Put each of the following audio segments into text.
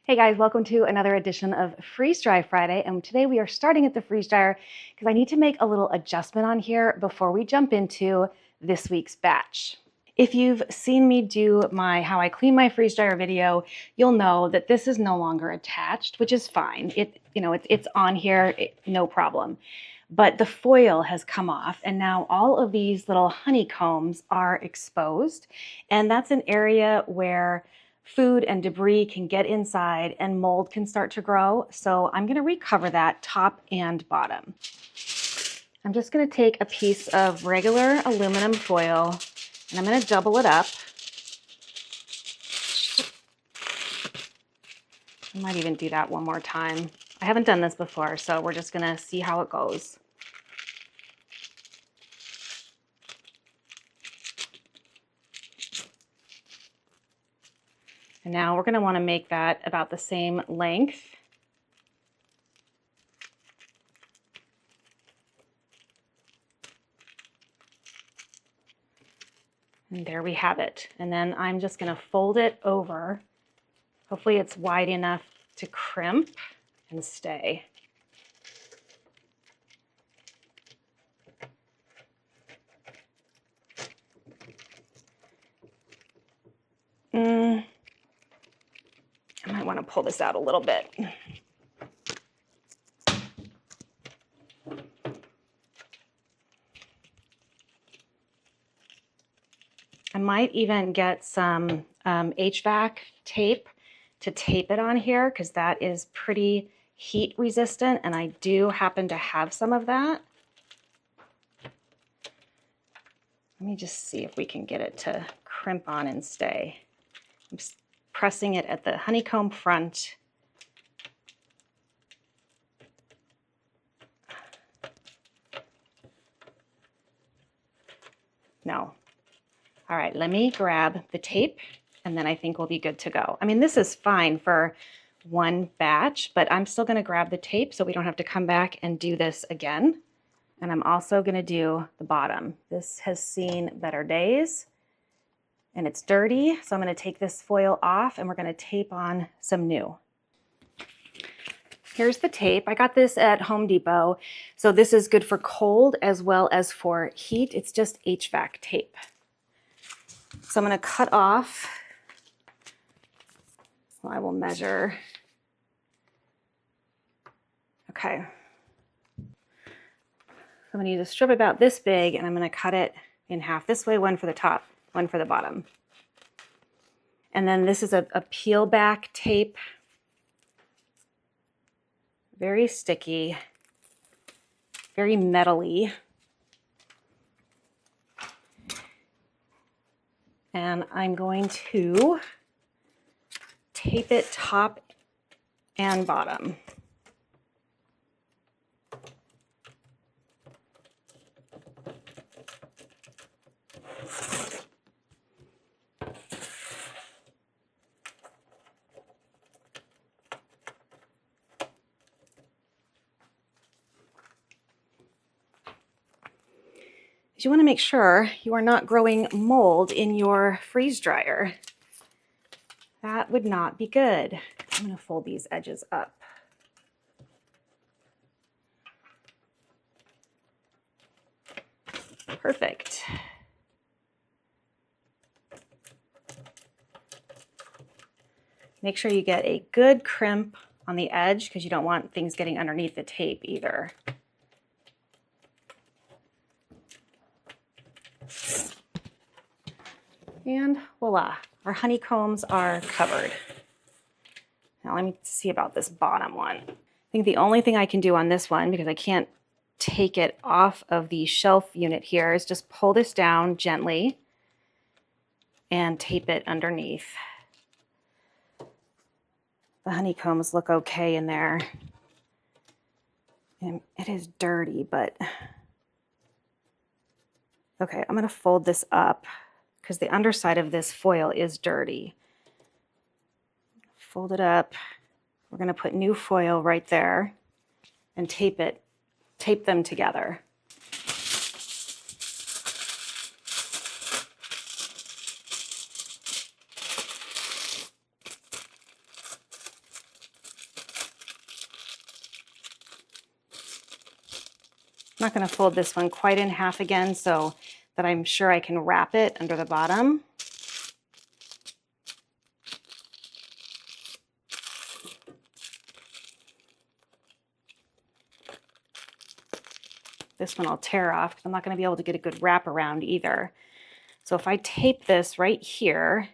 Hey guys, welcome to another edition of Freeze Dry Friday. And today we are starting at the freeze dryer because I need to make a little adjustment on here before we jump into this week's batch. If you've seen me do my how I clean my freeze dryer video, you'll know that this is no longer attached, which is fine. It's on here, no problem. But the foil has come off and now all of these little honeycombs are exposed. And that's an area where food and debris can get inside and mold can start to grow. So I'm gonna recover that top and bottom. I'm just gonna take a piece of regular aluminum foil and I'm gonna double it up. I might even do that one more time. I haven't done this before, so we're just gonna see how it goes. And now we're gonna wanna make that about the same length. And there we have it. And then I'm just gonna fold it over. Hopefully it's wide enough to crimp and stay. I might want to pull this out a little bit. I might even get some HVAC tape to tape it on here because that is pretty heat resistant and I do happen to have some of that. Let me just see if we can get it to crimp on and stay. I'm just pressing it at the honeycomb front. No. All right, let me grab the tape and then I think we'll be good to go. I mean, this is fine for one batch, but I'm still gonna grab the tape so we don't have to come back and do this again. And I'm also gonna do the bottom. This has seen better days and it's dirty, so I'm gonna take this foil off and we're gonna tape on some new. Here's the tape. I got this at Home Depot. So this is good for cold as well as for heat. It's just HVAC tape. So I'm going to cut off. Well, I will measure. Okay. So I'm going to use a strip about this big and I'm going to cut it in half this way, one for the top, one for the bottom. And then this is a peel back tape. Very sticky, very metally. And I'm going to tape it top and bottom. You want to make sure you are not growing mold in your freeze dryer. That would not be good. I'm going to fold these edges up. Perfect. Make sure you get a good crimp on the edge because you don't want things getting underneath the tape either. And voila, our honeycombs are covered. Now let me see about this bottom one. I think the only thing I can do on this one, because I can't take it off of the shelf unit here, is just pull this down gently and tape it underneath. The honeycombs look okay in there. And it is dirty, but okay, I'm gonna fold this up because the underside of this foil is dirty. Fold it up. We're going to put new foil right there and tape them together. I'm not going to fold this one quite in half again so that I'm sure I can wrap it under the bottom. This one I'll tear off because I'm not going to be able to get a good wrap around either. So if I tape this right here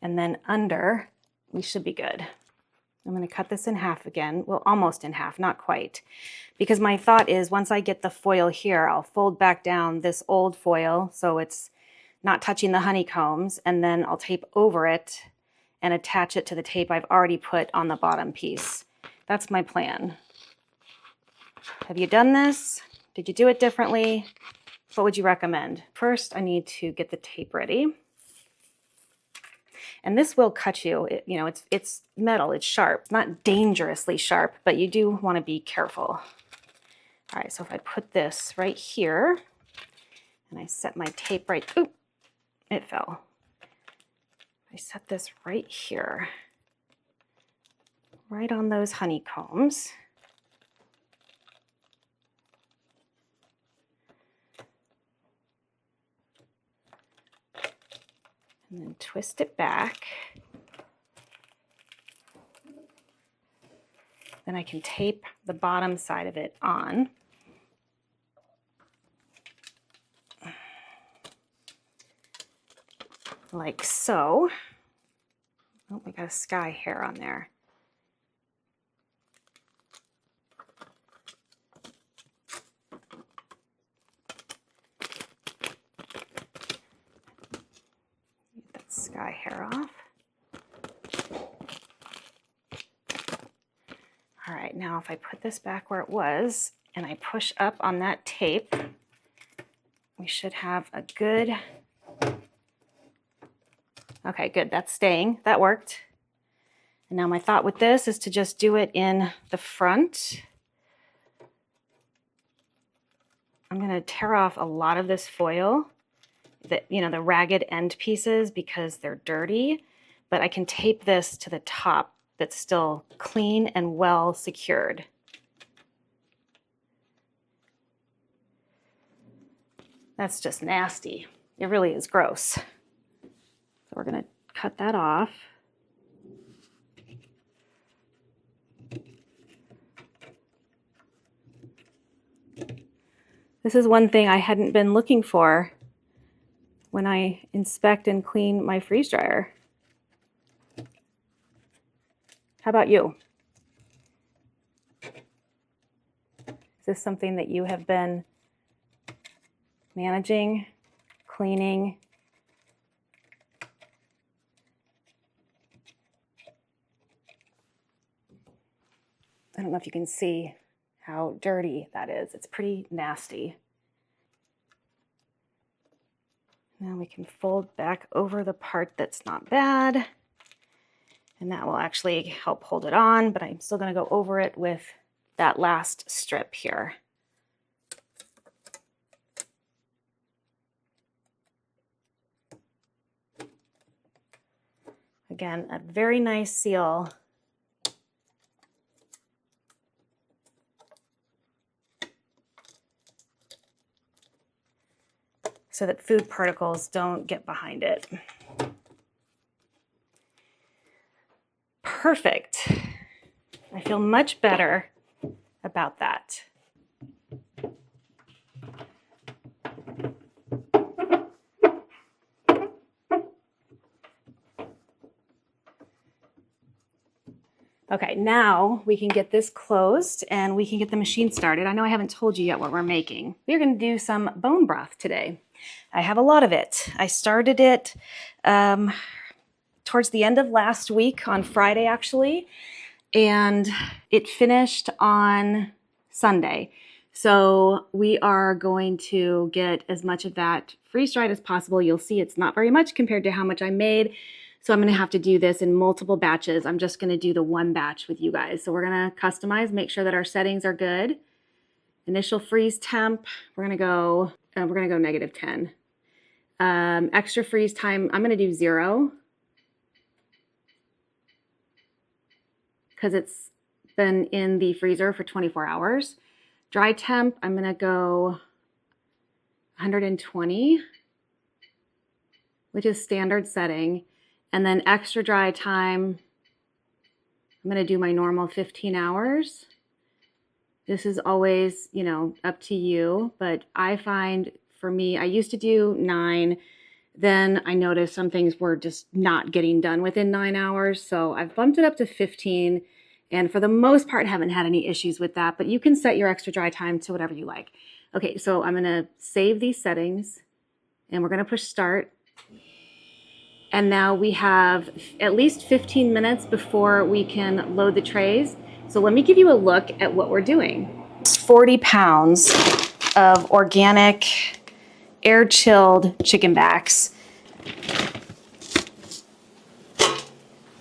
and then under, we should be good. I'm going to cut this in half again. Well, almost in half, not quite. Because my thought is once I get the foil here, I'll fold back down this old foil so it's not touching the honeycombs, and then I'll tape over it and attach it to the tape I've already put on the bottom piece. That's my plan. Have you done this? Did you do it differently? What would you recommend? First, I need to get the tape ready. And this will cut you. You know, it's metal, it's sharp. It's not dangerously sharp, but you do want to be careful. All right, so if I put this right here and I set my tape right, oop, it fell. I set this right here, right on those honeycombs. And then twist it back. Then I can tape the bottom side of it on. Like so. Oh, we got a sky hair on there. Get that sky hair off. All right, now if I put this back where it was and I push up on that tape, we should have a good... Okay, good, that's staying, that worked. And now my thought with this is to just do it in the front. I'm gonna tear off a lot of this foil, the ragged end pieces because they're dirty, but I can tape this to the top that's still clean and well secured. That's just nasty. It really is gross. So we're going to cut that off. This is one thing I hadn't been looking for when I inspect and clean my freeze dryer. How about you? Is this something that you have been managing, cleaning? I don't know if you can see how dirty that is. It's pretty nasty. Now we can fold back over the part that's not bad. And that will actually help hold it on, but I'm still going to go over it with that last strip here. Again, a very nice seal. So that food particles don't get behind it. Perfect. I feel much better about that. Okay, now we can get this closed and we can get the machine started. I know I haven't told you yet what we're making. We're going to do some bone broth today. I have a lot of it. I started it towards the end of last week on Friday actually, and it finished on Sunday. So we are going to get as much of that freeze-dried as possible. You'll see it's not very much compared to how much I made. So I'm going to have to do this in multiple batches. I'm just going to do the one batch with you guys. So we're going to customize, make sure that our settings are good. Initial freeze temp, we're going to go -10. Extra freeze time, I'm going to do 0 because it's been in the freezer for 24 hours. Dry temp, I'm gonna go 120, which is standard setting. And then extra dry time, I'm gonna do my normal 15 hours. This is always, you know, up to you, but I find for me, I used to do 9, then I noticed some things were just not getting done within 9 hours. So I've bumped it up to 15, and for the most part, haven't had any issues with that, but you can set your extra dry time to whatever you like. Okay, so I'm gonna save these settings and we're gonna push start. And now we have at least 15 minutes before we can load the trays. So let me give you a look at what we're doing. It's 40 pounds of organic, air-chilled chicken backs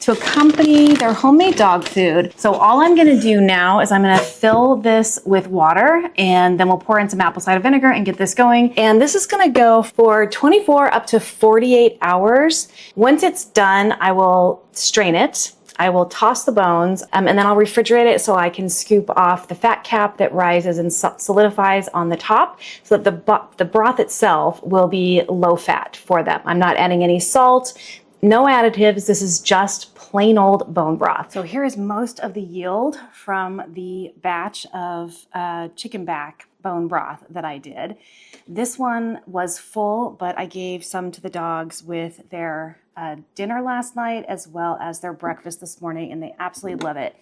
to accompany their homemade dog food. So all I'm gonna do now is I'm gonna fill this with water, and then we'll pour in some apple cider vinegar and get this going. And this is gonna go for 24 up to 48 hours. Once it's done, I will strain it. I will toss the bones, and then I'll refrigerate it so I can scoop off the fat cap that rises and solidifies on the top, so that the broth itself will be low fat for them. I'm not adding any salt, no additives. This is just plain old bone broth. So here is most of the yield from the batch of chicken back bone broth that I did. This one was full, but I gave some to the dogs with their dinner last night as well as their breakfast this morning, and they absolutely love it.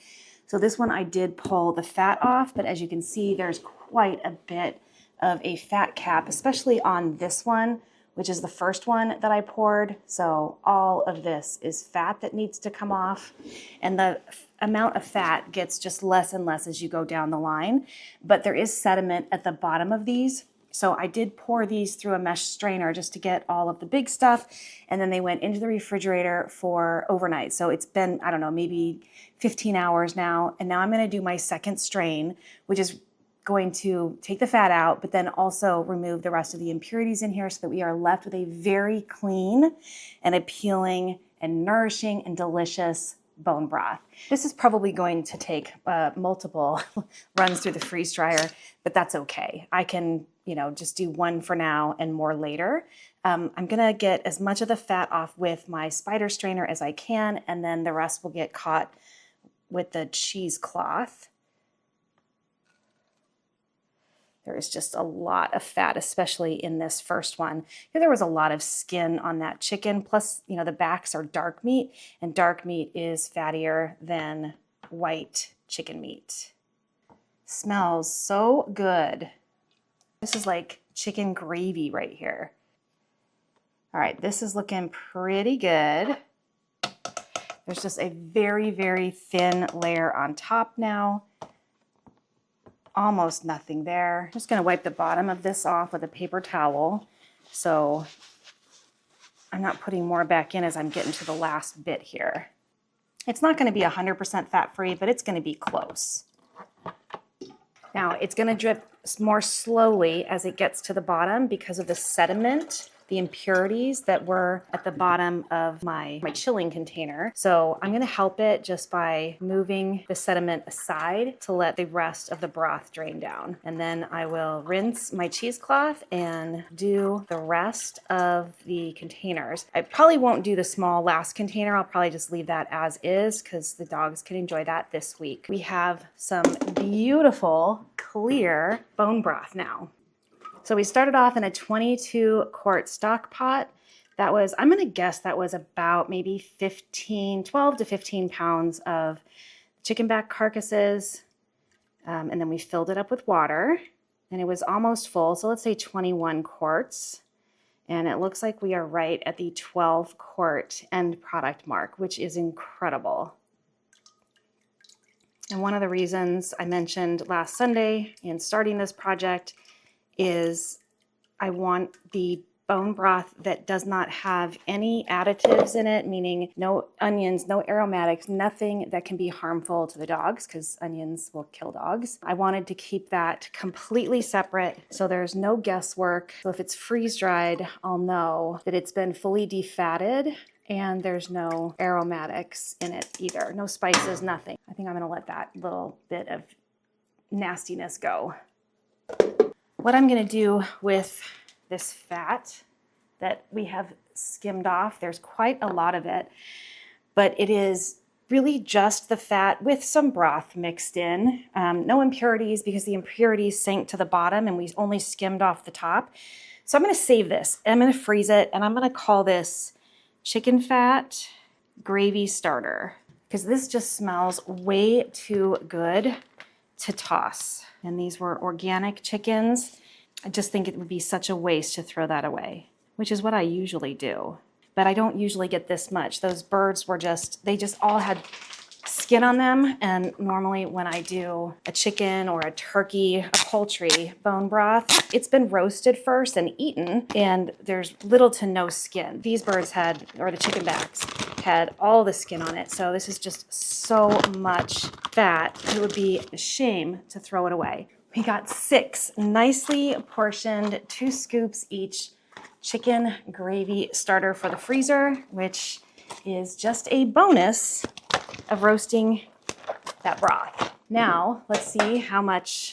So this one I did pull the fat off, but as you can see, there's quite a bit of a fat cap, especially on this one, which is the first one that I poured. So all of this is fat that needs to come off. And the amount of fat gets just less and less as you go down the line. But there is sediment at the bottom of these. So I did pour these through a mesh strainer just to get all of the big stuff. And then they went into the refrigerator for overnight. So it's been, I don't know, maybe 15 hours now. And now I'm gonna do my second strain, which is going to take the fat out, but then also remove the rest of the impurities in here so that we are left with a very clean and appealing and nourishing and delicious bone broth. This is probably going to take multiple runs through the freeze dryer, but that's okay. I can, you know, just do one for now and more later. I'm gonna get as much of the fat off with my spider strainer as I can, and then the rest will get caught with the cheesecloth. There is just a lot of fat, especially in this first one. There was a lot of skin on that chicken. Plus, you know, the backs are dark meat, and dark meat is fattier than white chicken meat. Smells so good. This is like chicken gravy right here. All right, this is looking pretty good. There's just a very, very thin layer on top now. Almost nothing there. I'm just gonna wipe the bottom of this off with a paper towel, so I'm not putting more back in as I'm getting to the last bit here. It's not gonna be 100% fat-free, but it's gonna be close. Now, it's gonna drip more slowly as it gets to the bottom because of the sediment, the impurities that were at the bottom of my chilling container. So I'm gonna help it just by moving the sediment aside to let the rest of the broth drain down. And then I will rinse my cheesecloth and do the rest of the containers. I probably won't do the small last container. I'll probably just leave that as is because the dogs can enjoy that this week. We have some beautiful, clear bone broth now. So we started off in a 22 quart stock pot. That was, I'm gonna guess that was about maybe 12 to 15 pounds of chicken back carcasses. And then we filled it up with water, and it was almost full. So let's say 21 quarts. And it looks like we are right at the 12 quart end product mark, which is incredible. And one of the reasons I mentioned last Sunday in starting this project is I want the bone broth that does not have any additives in it, meaning no onions, no aromatics, nothing that can be harmful to the dogs, because onions will kill dogs. I wanted to keep that completely separate so there's no guesswork. So if it's freeze dried, I'll know that it's been fully defatted and there's no aromatics in it either. No spices, nothing. I think I'm gonna let that little bit of nastiness go. What I'm gonna do with this fat that we have skimmed off, there's quite a lot of it, but it is really just the fat with some broth mixed in. No impurities, because the impurities sank to the bottom and we only skimmed off the top. So I'm gonna save this, I'm gonna freeze it, and I'm gonna call this chicken fat gravy starter, because this just smells way too good to toss. And these were organic chickens. I just think it would be such a waste to throw that away, which is what I usually do. But I don't usually get this much. Those birds were they just all had skin on them. And normally when I do a chicken or a turkey, a poultry bone broth, it's been roasted first and eaten, and there's little to no skin. These birds had, or the chicken backs, had all the skin on it. So this is just so much fat. It would be a shame to throw it away. We got 6 nicely portioned, 2 scoops each, chicken gravy starter for the freezer, which is just a bonus of roasting that broth. Now, let's see how much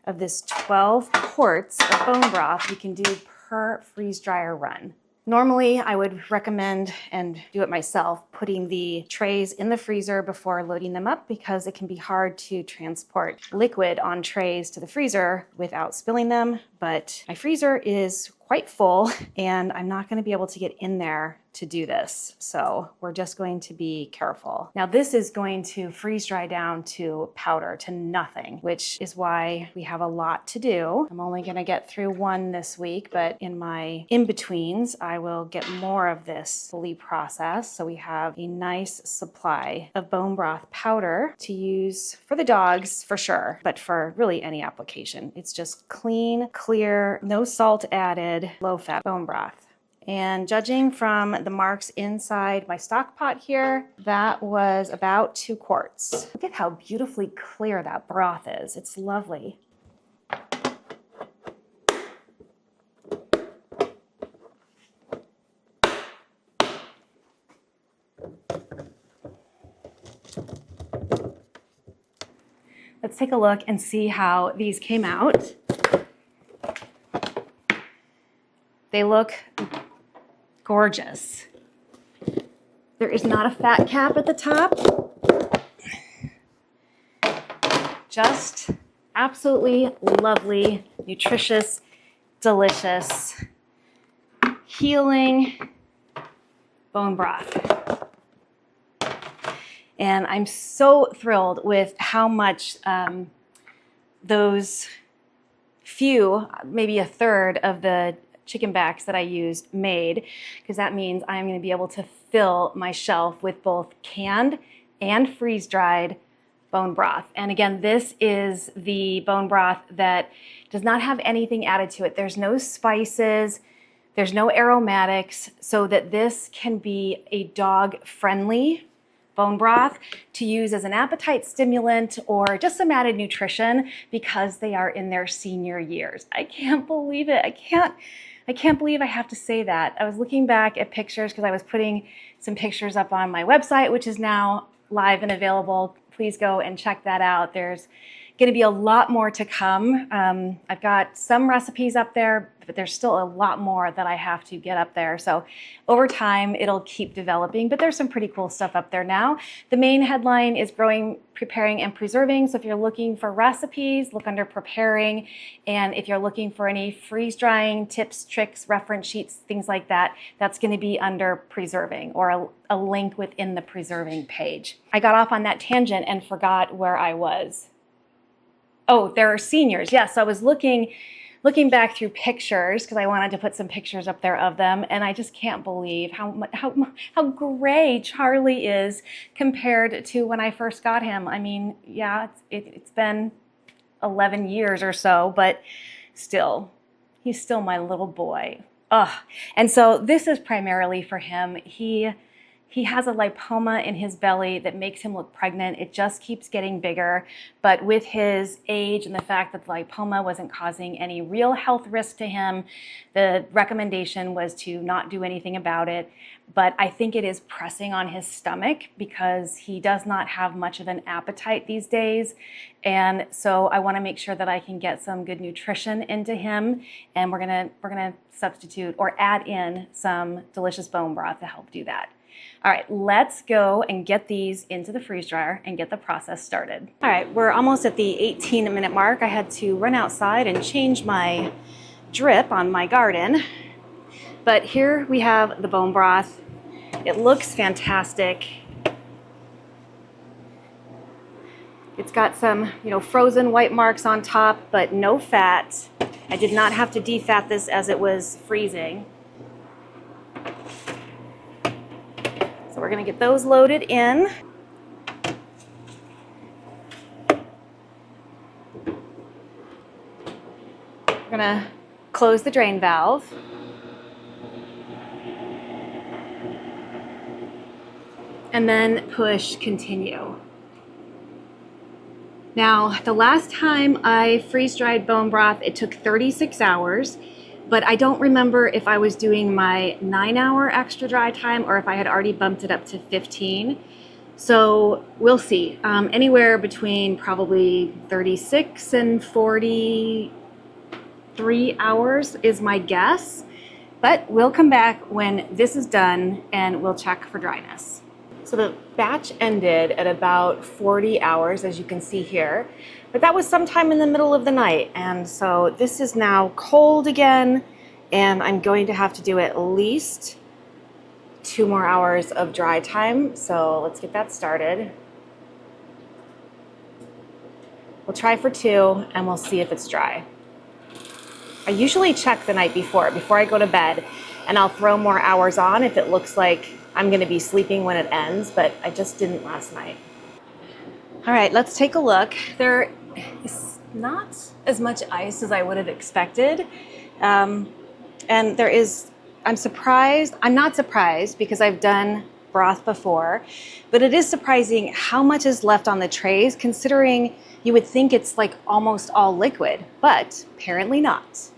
of this 12 quarts of bone broth we can do per freeze dryer run. Normally, I would recommend, and do it myself, putting the trays in the freezer before loading them up, because it can be hard to transport liquid on trays to the freezer without spilling them. But my freezer is quite full and I'm not going to be able to get in there to do this. So we're just going to be careful. Now this is going to freeze dry down to powder, to nothing, which is why we have a lot to do. I'm only going to get through 1 this week, but in my in-betweens, I will get more of this fully processed. So we have a nice supply of bone broth powder to use for the dogs for sure, but for really any application. It's just clean, clear, no salt added, low-fat bone broth. And judging from the marks inside my stock pot here, that was about 2 quarts. Look at how beautifully clear that broth is. It's lovely. Let's take a look and see how these came out. They look gorgeous. There is not a fat cap at the top. Just absolutely lovely, nutritious, delicious, healing bone broth. And I'm so thrilled with how much those few, maybe a third of the chicken backs that I used made, because that means I'm going to be able to fill my shelf with both canned and freeze-dried bone broth. And again, this is the bone broth that does not have anything added to it. There's no spices, there's no aromatics, so that this can be a dog-friendly bone broth to use as an appetite stimulant or just some added nutrition, because they are in their senior years. I can't believe it. I can't believe I have to say that. I was looking back at pictures, because I was putting some pictures up on my website, which is now live and available. Please go and check that out. There's going to be a lot more to come. I've got some recipes up there, but there's still a lot more that I have to get up there. So over time, it'll keep developing, but there's some pretty cool stuff up there now. The main headline is growing, preparing, and preserving. So if you're looking for recipes, look under preparing. And if you're looking for any freeze drying tips, tricks, reference sheets, things like that, that's going to be under preserving, or a link within the preserving page. I got off on that tangent and forgot where I was. Oh, there are seniors. Yes, I was looking back through pictures, because I wanted to put some pictures up there of them, and I just can't believe how gray Charlie is compared to when I first got him. I mean, yeah, it's been 11 years or so, but still, he's still my little boy. Ugh. And so this is primarily for him. He He has a lipoma in his belly that makes him look pregnant. It just keeps getting bigger. But with his age and the fact that the lipoma wasn't causing any real health risk to him, the recommendation was to not do anything about it. But I think it is pressing on his stomach because he does not have much of an appetite these days. And so I want to make sure that I can get some good nutrition into him. And we're gonna substitute or add in some delicious bone broth to help do that. All right, let's go and get these into the freeze dryer and get the process started. All right, we're almost at the 18-minute mark. I had to run outside and change my drip on my garden. But here we have the bone broth. It looks fantastic. It's got some, frozen white marks on top, but no fat. I did not have to defat this as it was freezing. So we're gonna get those loaded in. We're gonna close the drain valve. And then push continue. Now, the last time I freeze-dried bone broth, it took 36 hours, but I don't remember if I was doing my 9-hour extra dry time or if I had already bumped it up to 15. So we'll see. Anywhere between probably 36 and 43 hours is my guess, but we'll come back when this is done and we'll check for dryness. So the batch ended at about 40 hours, as you can see here, but that was sometime in the middle of the night. And so this is now cold again, and I'm going to have to do at least 2 more hours of dry time. So let's get that started. We'll try for 2 and we'll see if it's dry. I usually check the night before I go to bed, and I'll throw more hours on if it looks like I'm gonna be sleeping when it ends, but I just didn't last night. All right, let's take a look. There is not as much ice as I would have expected. And there is, I'm not surprised because I've done broth before, but it is surprising how much is left on the trays considering you would think it's like almost all liquid, but apparently not.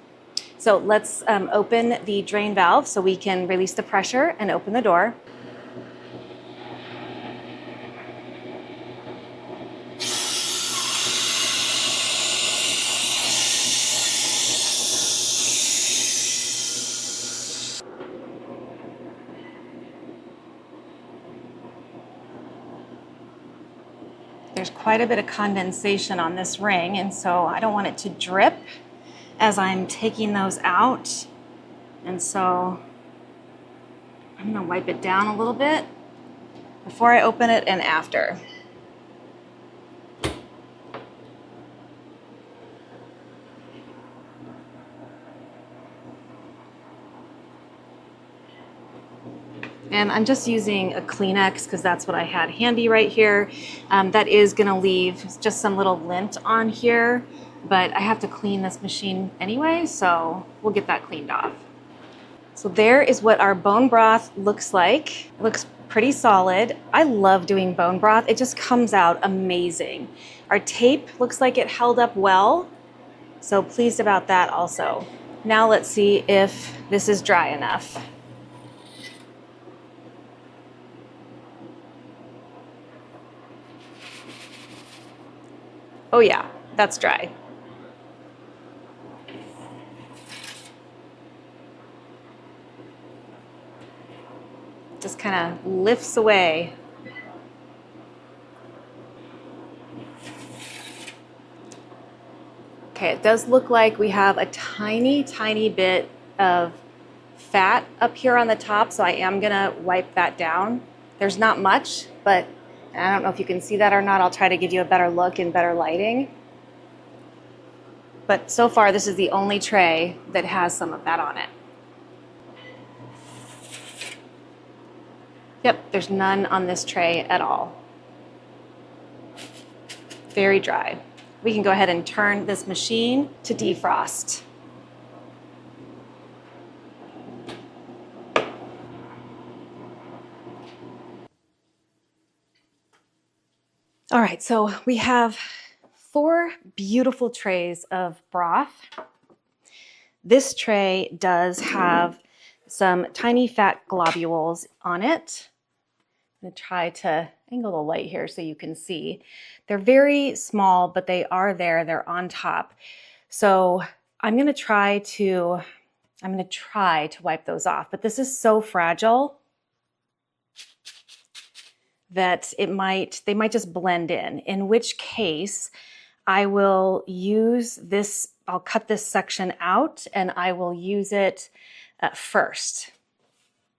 So let's open the drain valve so we can release the pressure and open the door. There's quite a bit of condensation on this ring, and so I don't want it to drip as I'm taking those out. And so I'm gonna wipe it down a little bit before I open it and after. And I'm just using a Kleenex because that's what I had handy right here. That is gonna leave just some little lint on here, but I have to clean this machine anyway, so we'll get that cleaned off. So there is what our bone broth looks like. It looks pretty solid. I love doing bone broth. It just comes out amazing. Our tape looks like it held up well, so pleased about that also. Now let's see if this is dry enough. Oh yeah, that's dry. Just kind of lifts away. Okay, it does look like we have a tiny, tiny bit of fat up here on the top, so I am gonna wipe that down. There's not much, but I don't know if you can see that or not. I'll try to give you a better look and better lighting. But so far, this is the only tray that has some of that on it. Yep, there's none on this tray at all. Very dry. We can go ahead and turn this machine to defrost. All right, so we have 4 beautiful trays of broth. This tray does have some tiny fat globules on it. I'm going to try to angle the light here so you can see. They're very small, but they are there. They're on top. So I'm going to try to wipe those off, but this is so fragile that they might just blend in which case I will use this, I'll cut this section out and I will use it first.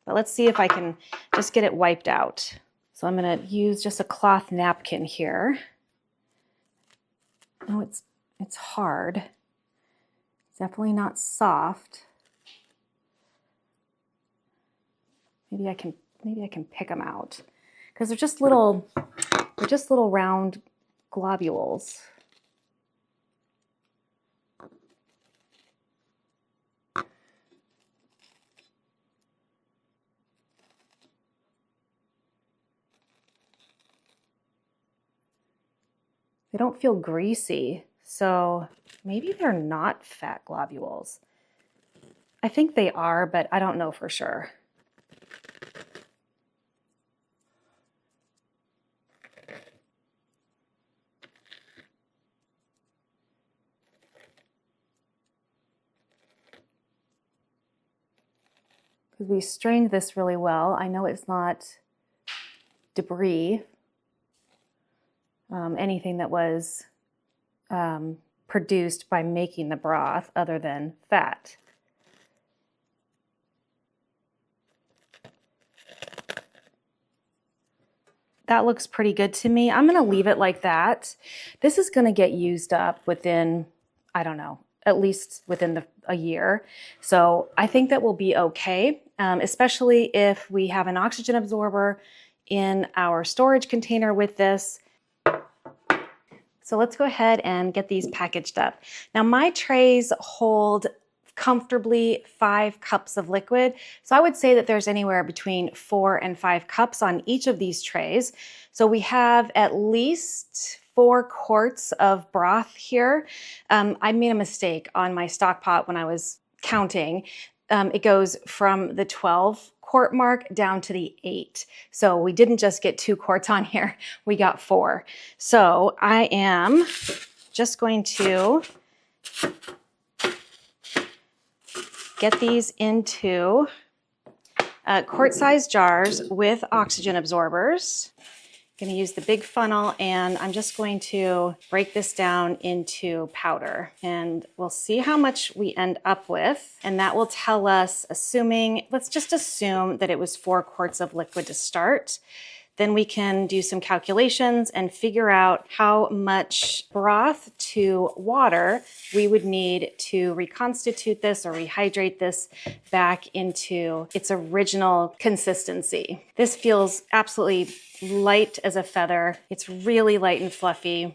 But let's see if I can just get it wiped out. So I'm gonna use just a cloth napkin here. Oh, it's hard. It's definitely not soft. Maybe I can pick them out because they're just little round globules. They don't feel greasy, so maybe they're not fat globules. I think they are, but I don't know for sure. Because we strained this really well. I know it's not debris, anything that was produced by making the broth other than fat. That looks pretty good to me. I'm gonna leave it like that. This is gonna get used up within, I don't know, at least within a year. So I think that will be okay, especially if we have an oxygen absorber in our storage container with this. So let's go ahead and get these packaged up. Now my trays hold comfortably 5 cups of liquid. So I would say that there's anywhere between 4 and 5 cups on each of these trays. So we have at least 4 quarts of broth here. I made a mistake on my stock pot when I was counting. It goes from the 12 quart mark down to the 8. So we didn't just get 2 quarts on here, we got 4. So I am just going to get these into quart-sized jars with oxygen absorbers. I'm going to use the big funnel and I'm just going to break this down into powder and we'll see how much we end up with. And that will tell us, let's just assume that it was 4 quarts of liquid to start. Then we can do some calculations and figure out how much broth to water we would need to reconstitute this or rehydrate this back into its original consistency. This feels absolutely light as a feather. It's really light and fluffy.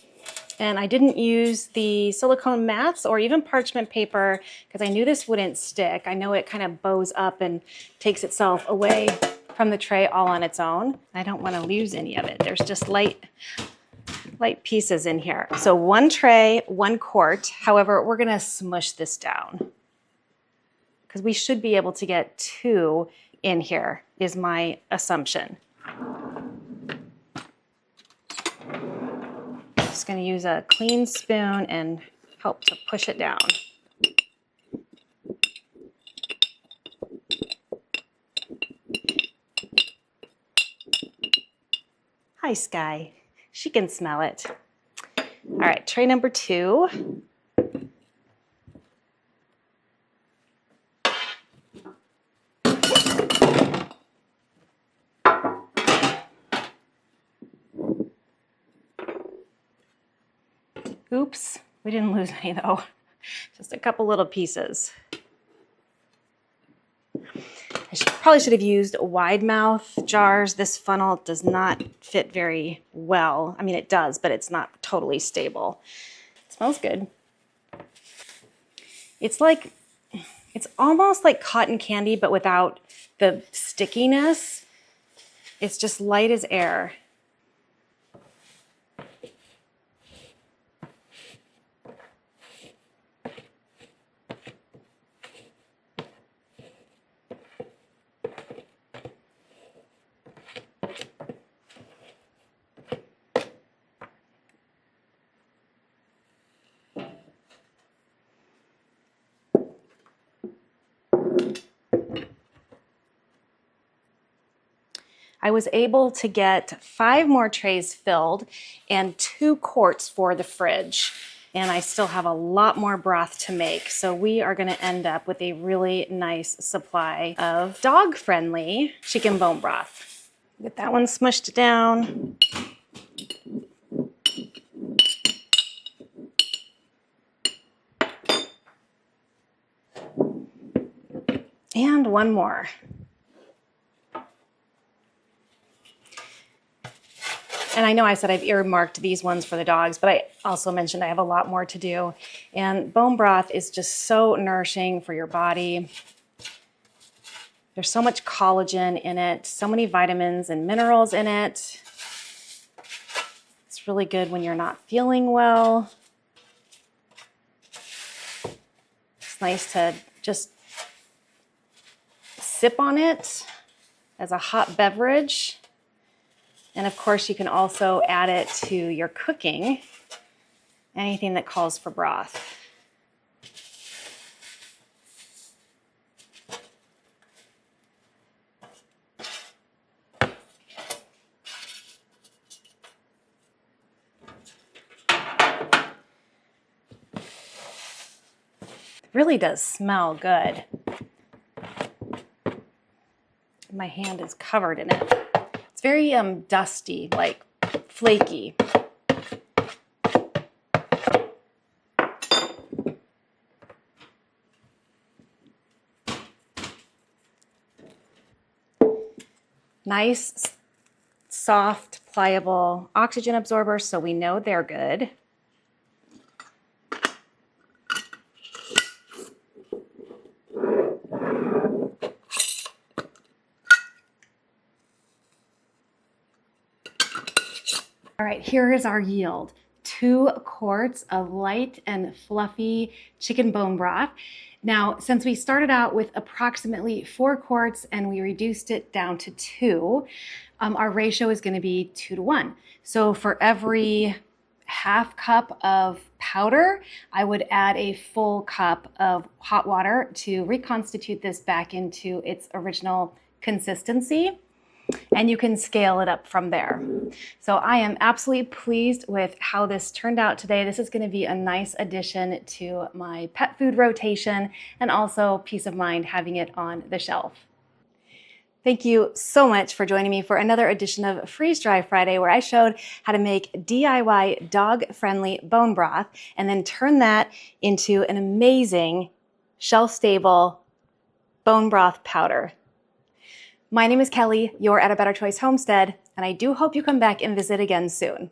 And I didn't use the silicone mats or even parchment paper because I knew this wouldn't stick. I know it kind of bows up and takes itself away from the tray all on its own. I don't want to lose any of it. There's just light pieces in here. So 1 tray, 1 quart. However, we're going to smush this down because we should be able to get 2 in here is my assumption. Just going to use a clean spoon and help to push it down. Hi, Sky. She can smell it. All right, tray number 2. Oops, we didn't lose any though. Just a couple little pieces. I probably should have used wide mouth jars. This funnel does not fit very well. I mean, it does, but it's not totally stable. It smells good. It's almost like cotton candy, but without the stickiness. It's just light as air. I was able to get 5 more trays filled and 2 quarts for the fridge. And I still have a lot more broth to make. So we are gonna end up with a really nice supply of dog-friendly chicken bone broth. Get that one smushed down. And one more. And I know I said I've earmarked these ones for the dogs, but I also mentioned I have a lot more to do. And bone broth is just so nourishing for your body. There's so much collagen in it, so many vitamins and minerals in it. It's really good when you're not feeling well. It's nice to just sip on it as a hot beverage. And of course, you can also add it to your cooking, anything that calls for broth. It really does smell good. My hand is covered in it. It's very dusty, like flaky. Nice, soft, pliable oxygen absorbers, so we know they're good. All right, here is our yield. 2 quarts of light and fluffy chicken bone broth. Now, since we started out with approximately 4 quarts and we reduced it down to 2, our ratio is going to be 2 to 1. So for every half cup of powder, I would add a full cup of hot water to reconstitute this back into its original consistency. And you can scale it up from there. So I am absolutely pleased with how this turned out today. This is going to be a nice addition to my pet food rotation and also peace of mind having it on the shelf. Thank you so much for joining me for another edition of Freeze Dry Friday, where I showed how to make DIY dog-friendly bone broth and then turn that into an amazing shelf-stable bone broth powder. My name is Kelly, you're at A Better Choice Homestead, and I do hope you come back and visit again soon.